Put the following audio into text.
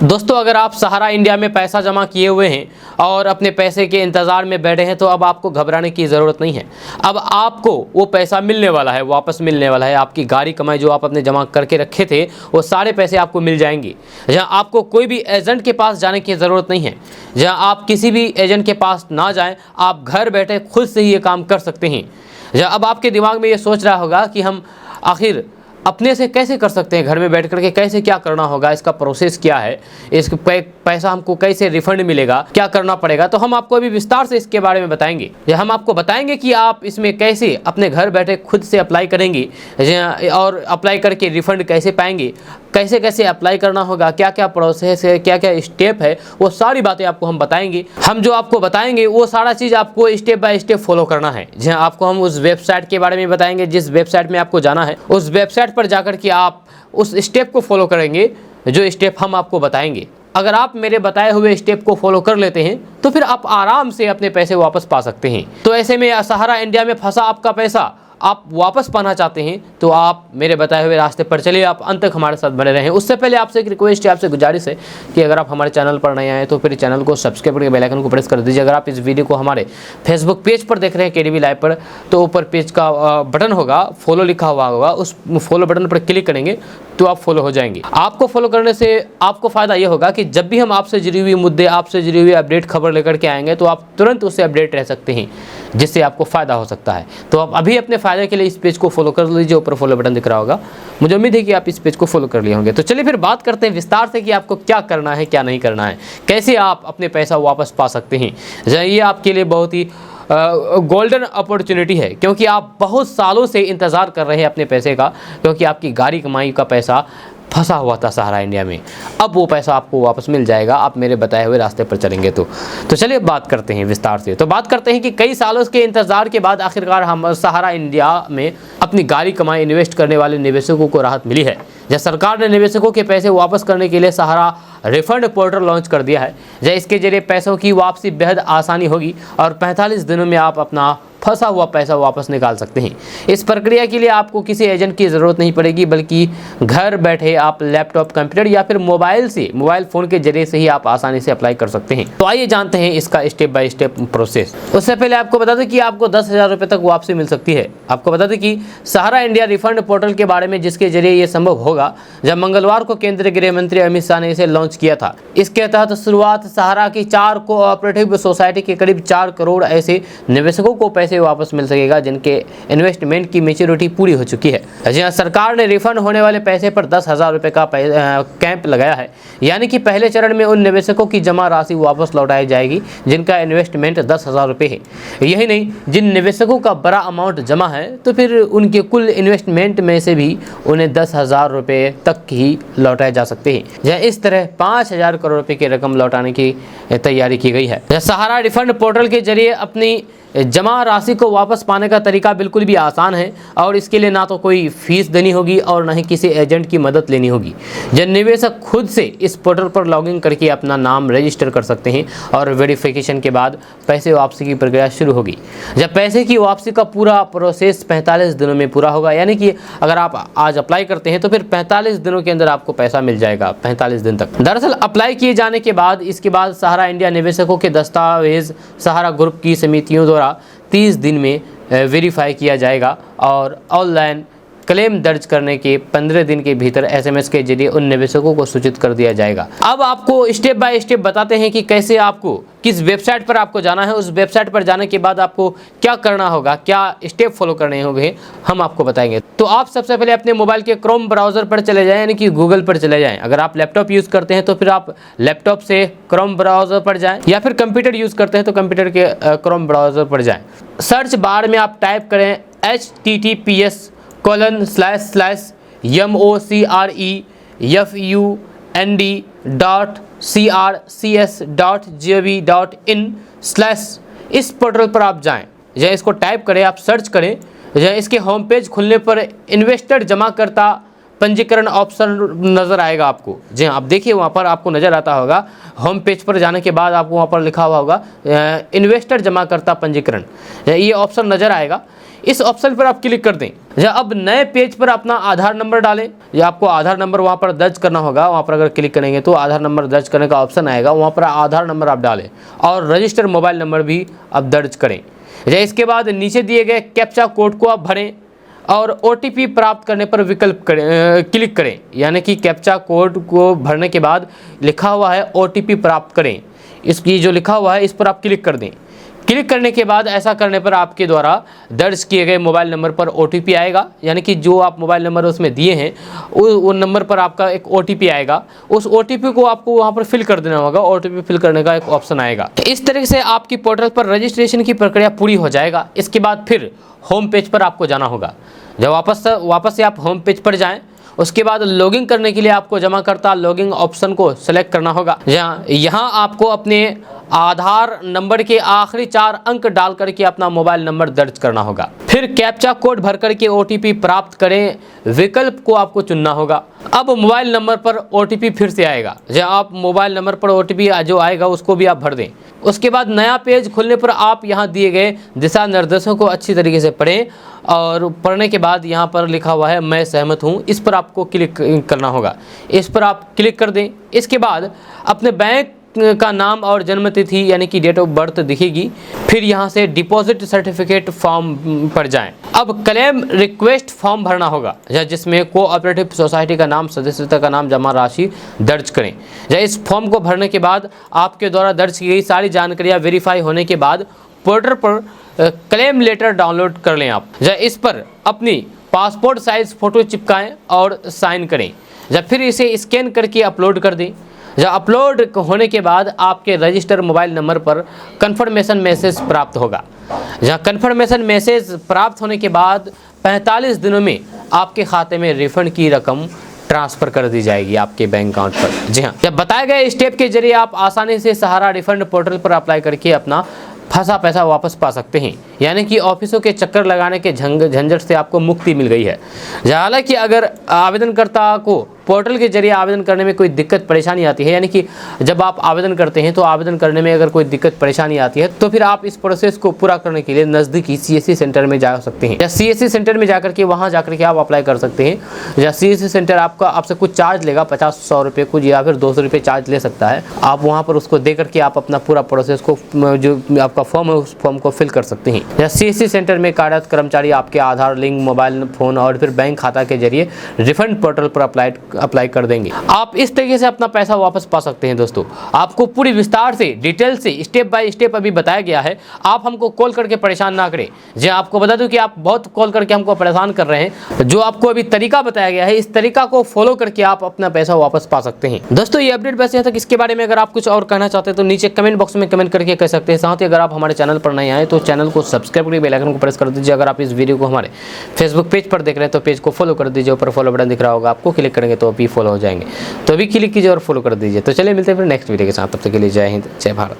दोस्तों, अगर आप सहारा इंडिया में पैसा जमा किए हुए हैं और अपने पैसे के इंतज़ार में बैठे हैं तो अब आपको घबराने की ज़रूरत नहीं है। अब आपको वो पैसा मिलने वाला है, वापस मिलने वाला है। आपकी गाड़ी कमाई जो आप अपने जमा करके रखे थे वो सारे पैसे आपको मिल जाएंगे। जहां आपको कोई भी एजेंट के पास जाने की ज़रूरत नहीं है, जहां आप किसी भी एजेंट के पास ना जाएं, आप घर बैठे खुद से ही ये काम कर सकते हैं। जहां अब आपके दिमाग में ये सोच रहा होगा कि हम आखिर अपने से कैसे कर सकते हैं, घर में बैठ करके कैसे क्या करना होगा, इसका प्रोसेस क्या है, इस पैसा हमको कैसे रिफंड मिलेगा, क्या करना पड़ेगा। तो हम आपको अभी विस्तार से इसके बारे में बताएंगे। हम आपको बताएंगे कि आप इसमें कैसे अपने घर बैठे खुद से अप्लाई करेंगे और अप्लाई करके रिफंड कैसे पाएंगे, कैसे कैसे अप्लाई करना होगा, क्या क्या प्रोसेस है, क्या क्या स्टेप है, वो सारी बातें आपको हम बताएंगे। हम जो आपको बताएंगे वो सारा चीज़ आपको स्टेप बाय स्टेप फॉलो करना है। जहाँ आपको हम उस वेबसाइट के बारे में बताएंगे, जिस वेबसाइट में आपको जाना है उस वेबसाइट पर जाकर के आप उस स्टेप को फॉलो करेंगे जो स्टेप हम आपको बताएंगे। अगर आप मेरे बताए हुए स्टेप को फॉलो कर लेते हैं तो फिर आप आराम से अपने पैसे वापस पा सकते हैं। तो ऐसे में सहारा इंडिया में फंसा आपका पैसा आप वापस पाना चाहते हैं तो आप मेरे बताए हुए रास्ते पर चलिए, आप अंत तक हमारे साथ बने रहें। उससे पहले आपसे एक रिक्वेस्ट है, आपसे गुजारिश है कि अगर आप हमारे चैनल पर नए आए तो फिर चैनल को सब्सक्राइब करके बेल आइकन को प्रेस कर दीजिए। अगर आप इस वीडियो को हमारे फेसबुक पेज पर देख रहे हैं केडीवी लाइव पर, तो ऊपर पेज का बटन होगा, फॉलो लिखा हुआ होगा, उस फॉलो बटन पर क्लिक करेंगे तो आप फॉलो हो जाएंगे। आपको फॉलो करने से आपको फ़ायदा ये होगा कि जब भी हम आपसे जुड़ी हुई मुद्दे, आपसे जुड़ी हुई अपडेट खबर लेकर के आएंगे तो आप तुरंत उससे अपडेट रह सकते हैं, जिससे आपको फ़ायदा हो सकता है। तो आप अभी अपने फ़ायदे के लिए इस पेज को फॉलो कर लीजिए, ऊपर फॉलो बटन दिख रहा होगा। मुझे उम्मीद है कि आप इस पेज को फॉलो कर लिए होंगे। तो चलिए फिर बात करते हैं विस्तार से कि आपको क्या करना है, क्या नहीं करना है, कैसे आप अपने पैसा वापस पा सकते हैं। ये आपके लिए बहुत ही गोल्डन अपॉर्चुनिटी है, क्योंकि आप बहुत सालों से इंतज़ार कर रहे हैं अपने पैसे का, क्योंकि आपकी गाड़ी कमाई का पैसा फंसा हुआ था सहारा इंडिया में। अब वो पैसा आपको वापस मिल जाएगा, आप मेरे बताए हुए रास्ते पर चलेंगे तो चलिए बात करते हैं विस्तार से। तो बात करते हैं कि कई सालों के इंतज़ार के बाद आखिरकार हम सहारा इंडिया में अपनी गाड़ी कमाई इन्वेस्ट करने वाले निवेशकों को राहत मिली है। जब सरकार ने निवेशकों के पैसे वापस करने के लिए सहारा रिफंड पोर्टल लॉन्च कर दिया है, जब इसके जरिए पैसों की वापसी बेहद आसानी होगी और 45 दिनों में आप अपना फंसा हुआ पैसा वापस निकाल सकते हैं। इस प्रक्रिया के लिए आपको किसी एजेंट की ज़रूरत नहीं पड़ेगी, बल्कि घर बैठे आप लैपटॉप, कंप्यूटर या फिर मोबाइल फ़ोन के जरिए से ही आप आसानी से अप्लाई कर सकते हैं। तो आइए जानते हैं इसका स्टेप बाय स्टेप प्रोसेस। उससे पहले आपको बता दें कि आपको 10,000 रुपये तक वापसी मिल सकती है। आपको बता दें कि सहारा इंडिया रिफंड पोर्टल के बारे में, जिसके जरिए ये संभव होगा, जब मंगलवार को केंद्रीय गृह मंत्री अमित शाह ने इसे लॉन्च किया था। इसके तहत शुरुआत सहारा की 4 कोऑपरेटिव सोसाइटी के करीब 4 करोड़ ऐसे निवेशकों को पैसे वापस मिल सकेगा जिनके इन्वेस्टमेंट की मैच्योरिटी पूरी हो चुकी है। जी, सरकार ने रिफंड होने वाले पैसे पर 10,000 रुपये का कैंप लगाया है, यानी कि पहले चरण में उन निवेशकों की जमा राशि वापस लौटाई जाएगी जिनका इन्वेस्टमेंट 10,000 रुपये है। यही नहीं, जिन निवेशकों का बड़ा अमाउंट जमा है तो फिर उनके कुल इन्वेस्टमेंट में से भी उन्हें 10,000 रुपये तक ही लौटाए जा सकते हैं। जहाँ इस तरह 5,000 करोड़ रुपये की रकम लौटाने की तैयारी की गई है। सहारा रिफंड पोर्टल के जरिए अपनी जमा राशि को वापस पाने का तरीका बिल्कुल भी आसान है और इसके लिए ना तो कोई फीस देनी होगी और ना ही किसी एजेंट की मदद लेनी होगी। जब निवेशक खुद से इस पोर्टल पर लॉगिन करके अपना नाम रजिस्टर कर सकते हैं और वेरिफिकेशन के बाद पैसे वापसी की प्रक्रिया शुरू होगी। जब पैसे की वापसी का पूरा प्रोसेस 45 दिनों में पूरा होगा, यानी कि अगर आप आज अप्लाई करते हैं तो फिर 45 दिनों के अंदर आपको पैसा मिल जाएगा, 45 दिन तक। दरअसल अप्लाई किए जाने के बाद इसके बाद सहारा इंडिया निवेशकों के दस्तावेज सहारा ग्रुप की समितियों द्वारा 30 दिन में वेरीफाई किया जाएगा और ऑनलाइन क्लेम दर्ज करने के 15 दिन के भीतर SMS के जरिए उन निवेशकों को सूचित कर दिया जाएगा। अब आपको स्टेप बाय स्टेप बताते हैं कि कैसे आपको किस वेबसाइट पर आपको जाना है। उस वेबसाइट पर जाने के बाद आपको क्या करना होगा, क्या स्टेप फॉलो करने होंगे, हम आपको बताएंगे। तो आप सबसे पहले अपने मोबाइल के क्रोम ब्राउज़र पर चले जाएं, यानी कि गूगल पर चले जाएं। अगर आप लैपटॉप यूज़ करते हैं तो फिर आप लैपटॉप से क्रोम ब्राउज़र पर जाएँ, या फिर कंप्यूटर यूज़ करते हैं तो कंप्यूटर के क्रोम ब्राउज़र पर जाएँ। सर्च बार में आप टाइप करें https://mocrefund.crcs.gov.in/ इस पोर्टल पर आप जाएं। या इसको टाइप करें, आप सर्च करें। या इसके होम पेज खुलने पर इन्वेस्टर जमाकर्ता पंजीकरण ऑप्शन नज़र आएगा आपको। जी हाँ, आप देखिए वहाँ पर आपको नज़र आता होगा, होम पेज पर जाने के बाद आपको वहाँ पर लिखा हुआ होगा इन्वेस्टर जमाकर्ता पंजीकरण, ये ऑप्शन नज़र आएगा। इस ऑप्शन पर आप क्लिक कर दें। या अब नए पेज पर अपना आधार नंबर डालें, या आपको आधार नंबर वहाँ पर दर्ज करना होगा। वहाँ पर अगर क्लिक करेंगे तो आधार नंबर दर्ज करने का ऑप्शन आएगा, वहाँ पर आधार नंबर आप डालें और रजिस्टर मोबाइल नंबर भी आप दर्ज करें। या इसके बाद नीचे दिए गए कैप्चा कोड को आप भरें और OTP प्राप्त करने पर विकल्प क्लिक करें। यानी कि कैप्चा कोड को भरने के बाद लिखा हुआ है OTP प्राप्त करें, इसकी जो लिखा हुआ है इस पर आप क्लिक कर दें। क्लिक करने के बाद ऐसा करने पर आपके द्वारा दर्ज किए गए मोबाइल नंबर पर OTP आएगा। यानी कि जो आप मोबाइल नंबर उसमें दिए हैं वो नंबर पर आपका एक OTP आएगा। उस OTP को आपको वहाँ पर फिल कर देना होगा। OTP फिल करने का एक ऑप्शन आएगा। इस तरीके से आपकी पोर्टल पर रजिस्ट्रेशन की प्रक्रिया पूरी हो जाएगा। इसके बाद फिर होम पेज पर आपको जाना होगा। जब वापस से आप होम पेज पर जाएं, उसके बाद लॉगिन करने के लिए आपको जमाकर्ता लॉगिन ऑप्शन को सेलेक्ट करना होगा। यहाँ आपको अपने आधार नंबर के आखिरी 4 अंक डाल करके अपना मोबाइल नंबर दर्ज करना होगा। फिर कैप्चा कोड भर करके OTP प्राप्त करें विकल्प को आपको चुनना होगा। अब मोबाइल नंबर पर OTP फिर से आएगा। जब आप मोबाइल नंबर पर OTP जो आएगा उसको भी आप भर दें। उसके बाद नया पेज खुलने पर आप यहाँ दिए गए दिशा निर्देशों को अच्छी तरीके से पढ़ें और पढ़ने के बाद यहाँ पर लिखा हुआ है मैं सहमत हूँ, इस पर आपको क्लिक करना होगा। इस पर आप क्लिक कर दें। इसके बाद अपने बैंक का नाम और जन्म तिथि यानी कि डेट ऑफ बर्थ दिखेगी। फिर यहाँ से डिपॉजिट सर्टिफिकेट फॉर्म पर जाएं। अब क्लेम रिक्वेस्ट फॉर्म भरना होगा, जिसमें कोऑपरेटिव सोसाइटी का नाम, सदस्यता का नाम, जमा राशि दर्ज करें। इस फॉर्म को भरने के बाद आपके द्वारा दर्ज की गई सारी जानकारियाँ वेरीफाई होने के बाद पोर्टल पर क्लेम लेटर डाउनलोड कर लें आप। इस पर अपनी पासपोर्ट साइज फ़ोटो चिपकाएँ और साइन करें। फिर इसे स्कैन करके अपलोड कर दें। जब अपलोड होने के बाद आपके रजिस्टर मोबाइल नंबर पर कन्फर्मेशन मैसेज प्राप्त होगा। जहाँ कन्फर्मेशन मैसेज प्राप्त होने के बाद 45 दिनों में आपके खाते में रिफंड की रकम ट्रांसफ़र कर दी जाएगी आपके बैंक अकाउंट पर। जी हाँ, जब बताए गए स्टेप के जरिए आप आसानी से सहारा रिफंड पोर्टल पर अप्लाई करके अपना फंसा पैसा वापस पा सकते हैं। यानी कि ऑफिसों के चक्कर लगाने के झंझट से आपको मुक्ति मिल गई है। हालांकि अगर आवेदनकर्ता को पोर्टल के जरिए आवेदन करने में कोई दिक्कत परेशानी आती है, यानी कि जब आप आवेदन करते हैं तो आवेदन करने में अगर कोई दिक्कत परेशानी आती है तो फिर आप इस प्रोसेस को पूरा करने के लिए नज़दीकी CSC सेंटर में जा सकते हैं। या CSC सेंटर में जाकर के वहाँ जाकर के आप अप्लाई कर सकते हैं। या CSC सेंटर आपसे कुछ चार्ज लेगा, 50-100 रुपये कुछ या फिर 200 रुपये चार्ज ले सकता है। आप वहाँ पर उसको दे करके आप अपना पूरा प्रोसेस को, जो आपका फॉर्म है उस फॉर्म को फिल कर सकते हैं। या CSC सेंटर में कार्यरत कर्मचारी आपके आधार लिंक, मोबाइल फ़ोन और फिर बैंक खाता के जरिए रिफंड पोर्टल पर अप्लाई कर देंगे। आप इस तरीके से अपना पैसा वापस पा सकते हैं। दोस्तों, आपको पूरी विस्तार से, डिटेल से, स्टेप बाय स्टेप अभी बताया गया है। आप हमको कॉल करके परेशान ना करें। जी, आपको बता दूं कि आप बहुत कॉल करके हमको परेशान कर रहे हैं। जो आपको अभी तरीका बताया गया है, इस तरीका को फॉलो करके आप अपना पैसा वापस पा सकते हैं। दोस्तों, ये अपडेट बस यहाँ तक। इसके बारे में अगर आप कुछ और कहना चाहते हैं तो नीचे कमेंट बॉक्स में कमेंट करके कह सकते हैं। साथ ही अगर आप हमारे चैनल पर नए आए तो चैनल को सब्सक्राइब करके बेल आइकन को प्रेस कर दीजिए। अगर आप इस वीडियो को हमारे फेसबुक पेज पर देख रहे हैं तो पेज को फॉलो कर दीजिए। ऊपर फॉलो बटन दिख रहा होगा, आपको क्लिक करेंगे तो अभी फॉलो हो जाएंगे। तो अभी क्लिक कीजिए और फॉलो कर दीजिए। तो चलिए मिलते हैं फिर नेक्स्ट वीडियो के साथ। तब तक के लिए जय हिंद, जय भारत।